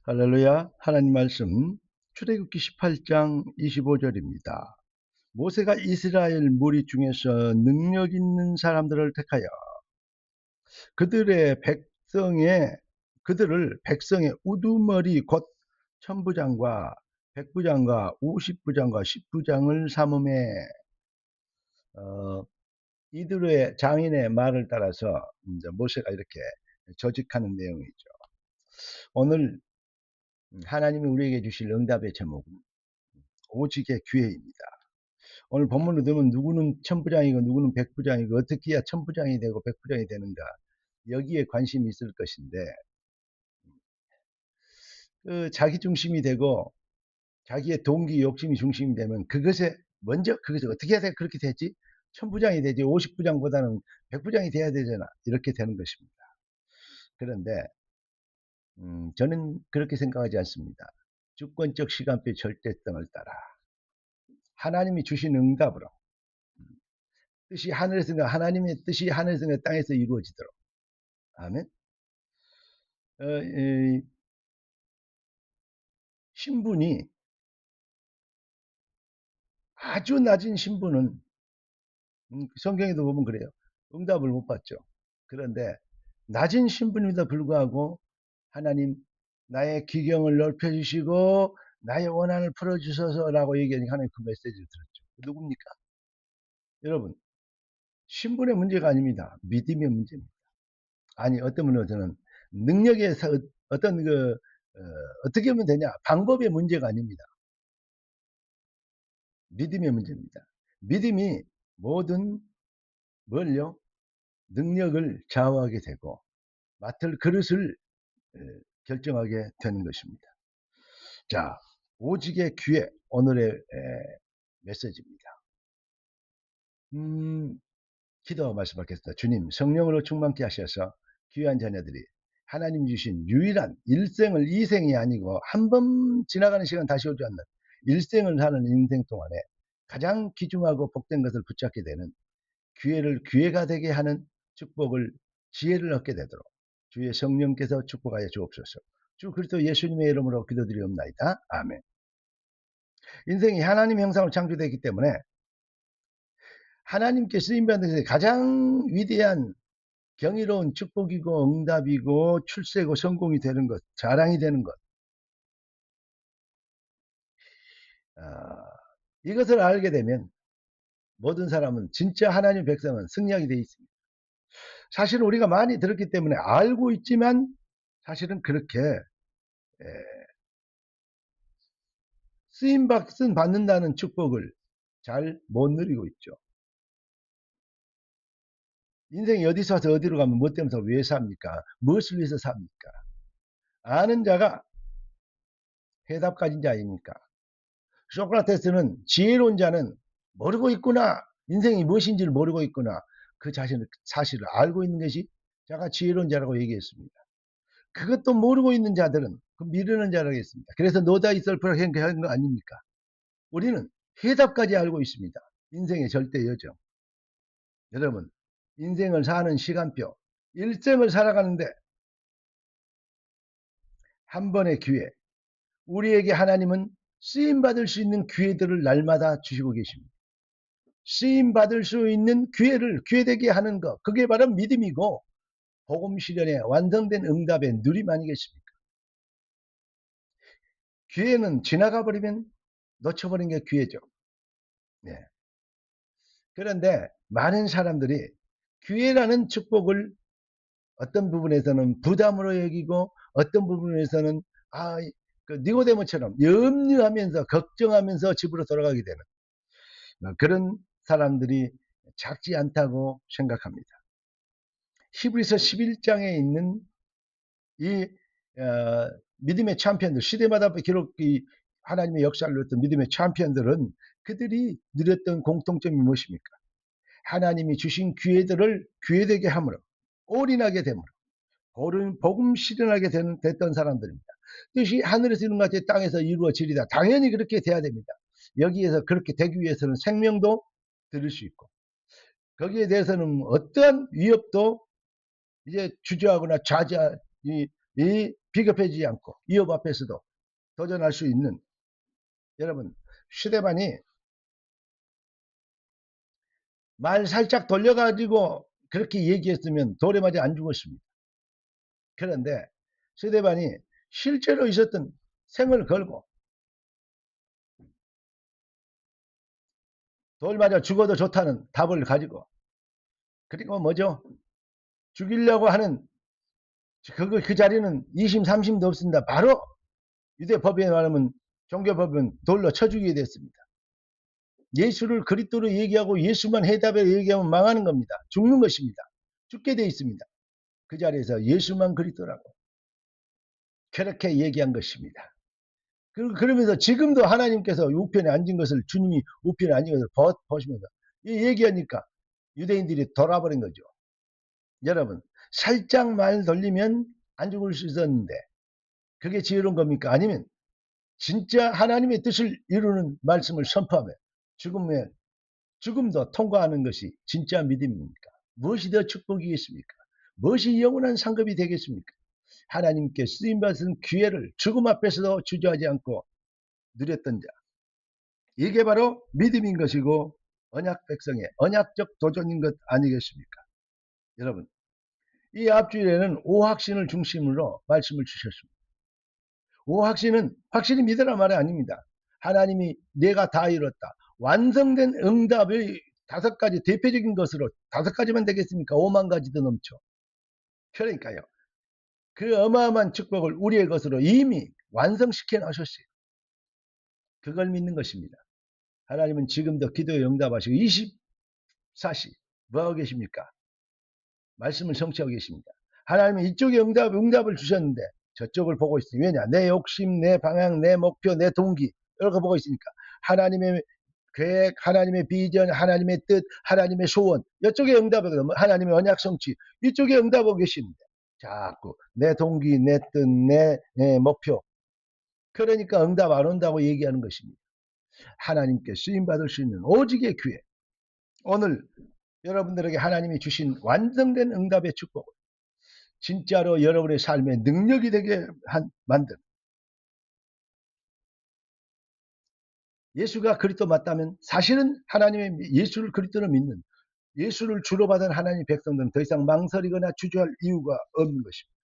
할렐루야. 하나님 말씀 출애굽기 18장 25절입니다. 모세가 이스라엘 무리 중에서 능력 있는 사람들을 택하여 그들을 백성의 우두머리 곧 천부장과 백부장과 오십부장과 십부장을 삼음에 이들의 장인의 말을 따라서 이제 모세가 이렇게 조직하는 내용이죠. 오늘 하나님이 우리에게 주실 응답의 제목은 오직의 기회입니다. 오늘 본문을 보면 누구는 천부장이고 누구는 백부장이고 어떻게 해야 천부장이 되고 백부장이 되는가, 여기에 관심이 있을 것인데, 자기 중심이 되고 자기의 동기 욕심이 중심이 되면 그것을 어떻게 해야 돼? 그렇게 되지? 천부장이 되지, 50부장보다는 백부장이 돼야 되잖아, 이렇게 되는 것입니다. 그런데 저는 그렇게 생각하지 않습니다. 주권적 시간표 절대성을 따라 하나님이 주신 응답으로 뜻이 하나님의 뜻이 하늘에서 땅에서 이루어지도록. 아멘. 신분이 아주 낮은 신분은 성경에도 보면 그래요. 응답을 못 받죠. 그런데 낮은 신분임에도 불구하고 하나님, 나의 기경을 넓혀주시고 나의 원한을 풀어주셔서라고 얘기하니까 하나님 그 메시지를 들었죠. 누굽니까? 여러분, 신분의 문제가 아닙니다. 믿음의 문제입니다. 아니, 어떤 분은 저는 능력의 어떤 어떻게 하면 되냐, 방법의 문제가 아닙니다. 믿음의 문제입니다. 믿음이 모든 뭘요? 능력을 좌우하게 되고 맡을 그릇을 결정하게 되는 것입니다. 자, 오직의 기회, 오늘의 메시지입니다. 기도 말씀하겠습니다. 주님, 성령으로 충만케 하셔서 귀한 자녀들이 하나님 주신 유일한 일생을, 이생이 아니고 한 번 지나가는 시간 다시 오지 않는 일생을 사는 인생 동안에 가장 귀중하고 복된 것을 붙잡게 되는 기회가 되게 하는 축복을, 지혜를 얻게 되도록 주의 성령께서 축복하여 주옵소서. 주 그리스도 예수님의 이름으로 기도드리옵나이다. 아멘. 인생이 하나님 형상으로 창조되기 때문에 하나님께 쓰임받는 것이 가장 위대한 경이로운 축복이고 응답이고 출세고 성공이 되는 것, 자랑이 되는 것. 이것을 알게 되면 모든 사람은, 진짜 하나님 백성은 승리하게 되어 있습니다. 사실은 우리가 많이 들었기 때문에 알고 있지만 사실은 그렇게 쓰임 받는다는 축복을 잘 못 누리고 있죠. 인생이 어디서 와서 어디로 가면 뭐 때문에 왜 삽니까? 무엇을 위해서 삽니까? 아는 자가 해답 가진 자입니까? 소크라테스는 지혜로운 자는 모르고 있구나. 인생이 무엇인지를 모르고 있구나. 그 자신을, 사실을 알고 있는 것이 자가 지혜로운 자라고 얘기했습니다. 그것도 모르고 있는 자들은 그 미루는 자라고 했습니다. 그래서 노다 이설프라고 한 거 아닙니까? 우리는 해답까지 알고 있습니다. 인생의 절대 여정. 여러분, 인생을 사는 시간표, 일생을 살아가는데 한 번의 기회, 우리에게 하나님은 쓰임받을 수 있는 기회들을 날마다 주시고 계십니다. 쓰임받을 수 있는 기회를 기회되게 하는 것, 그게 바로 믿음이고 복음 실현의 완성된 응답의 누림 아니겠습니까? 기회는 지나가 버리면 놓쳐버린 게 기회죠. 네. 그런데 많은 사람들이 기회라는 축복을 어떤 부분에서는 부담으로 여기고 어떤 부분에서는 그 니고데모처럼 염려하면서 걱정하면서 집으로 돌아가게 되는 그런 사람들이 작지 않다고 생각합니다. 히브리서 11장에 있는 이 믿음의 챔피언들, 시대마다 기록이 하나님의 역사를 누렸던 믿음의 챔피언들은 그들이 누렸던 공통점이 무엇입니까? 하나님이 주신 기회들을 기회되게 함으로, 올인하게 됨으로 복음 실현하게 됐던 사람들입니다. 뜻이 하늘에서 이룬 같이 땅에서 이루어지리다. 당연히 그렇게 돼야 됩니다. 여기에서 그렇게 되기 위해서는 생명도 들을 수 있고 거기에 대해서는 어떠한 위협도 이제 주저하거나 이 비겁해지지 않고 위협 앞에서도 도전할 수 있는, 여러분, 슈데반이 말 살짝 돌려가지고 그렇게 얘기했으면 돌에 맞아 안 죽었습니다. 그런데 슈데반이 실제로 있었던 생을 걸고 돌 맞아 죽어도 좋다는 답을 가지고, 그리고 뭐죠? 죽이려고 하는 그 자리는 2심 3심도 없습니다. 바로 유대 법에 말하면 종교법은 돌로 쳐 죽이게 됐습니다. 예수를 그리스도로 얘기하고 예수만 해답에 얘기하면 망하는 겁니다. 죽는 것입니다. 죽게 돼 있습니다. 그 자리에서 예수만 그리스도라고 그렇게 얘기한 것입니다. 그러면서 지금도 하나님께서 우편에 앉은 것을, 주님이 우편에 앉은 것을 보시면서 이 얘기하니까 유대인들이 돌아버린 거죠. 여러분, 살짝 말 돌리면 안 죽을 수 있었는데 그게 지혜로운 겁니까? 아니면 진짜 하나님의 뜻을 이루는 말씀을 선포하며 죽음도 통과하는 것이 진짜 믿음입니까? 무엇이 더 축복이겠습니까? 무엇이 영원한 상급이 되겠습니까? 하나님께 쓰임받은 기회를 죽음 앞에서도 주저하지 않고 누렸던 자, 이게 바로 믿음인 것이고 언약 백성의 언약적 도전인 것 아니겠습니까? 여러분, 이 앞주일에는 오확신을 중심으로 말씀을 주셨습니다. 오확신은 확실히 믿으라 말이 아닙니다. 하나님이 내가 다 이뤘다. 완성된 응답의 5가지 대표적인 것으로 5가지만 되겠습니까? 5만 가지도 넘죠. 그러니까요. 그 어마어마한 축복을 우리의 것으로 이미 완성시켜 놓으셨어요. 그걸 믿는 것입니다. 하나님은 지금도 기도에 응답하시고 24시 뭐하고 계십니까? 말씀을 성취하고 계십니다. 하나님은 이쪽에 응답을 주셨는데 저쪽을 보고 있으니, 왜냐? 내 욕심, 내 방향, 내 목표, 내 동기 이런 거 보고 있으니까 하나님의 계획, 하나님의 비전, 하나님의 뜻, 하나님의 소원, 이쪽에 응답하거든. 하나님의 언약 성취, 이쪽에 응답하고 계십니다. 자꾸 내 동기, 내 뜻, 내 목표, 그러니까 응답 안 온다고 얘기하는 것입니다. 하나님께 쓰임받을 수 있는 오직의 기회, 오늘 여러분들에게 하나님이 주신 완성된 응답의 축복을 진짜로 여러분의 삶의 능력이 되게 만든, 예수가 그리스도 맞다면 사실은 하나님의 예수를 그리스도로 믿는, 예수를 주로 받은 하나님 백성들은 더 이상 망설이거나 주저할 이유가 없는 것입니다.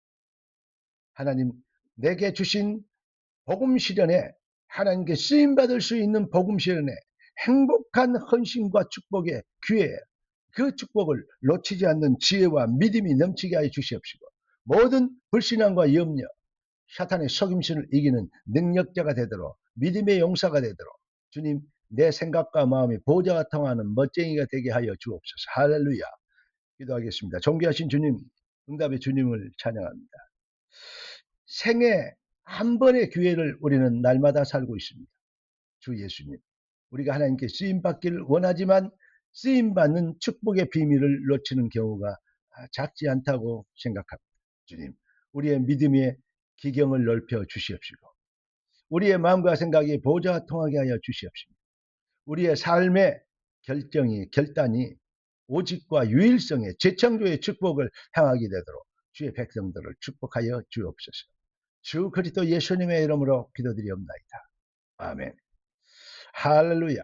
하나님 내게 주신 복음 실현에, 하나님께 쓰임받을 수 있는 복음 실현에 행복한 헌신과 축복의 기회, 그 축복을 놓치지 않는 지혜와 믿음이 넘치게 하여 주시옵시고, 모든 불신앙과 염려, 사탄의 속임수를 이기는 능력자가 되도록, 믿음의 용사가 되도록 주님, 내 생각과 마음이 보좌와 통하는 멋쟁이가 되게 하여 주옵소서. 할렐루야. 기도하겠습니다. 존귀하신 주님, 응답의 주님을 찬양합니다. 생애 한 번의 기회를 우리는 날마다 살고 있습니다. 주 예수님, 우리가 하나님께 쓰임받기를 원하지만 쓰임받는 축복의 비밀을 놓치는 경우가 작지 않다고 생각합니다. 주님, 우리의 믿음의 기경을 넓혀 주시옵시고, 우리의 마음과 생각이 보좌와 통하게 하여 주시옵시고, 우리의 삶의 결단이 오직과 유일성의 재창조의 축복을 향하게 되도록 주의 백성들을 축복하여 주옵소서. 주 그리스도 예수님의 이름으로 기도드리옵나이다. 아멘. 할렐루야.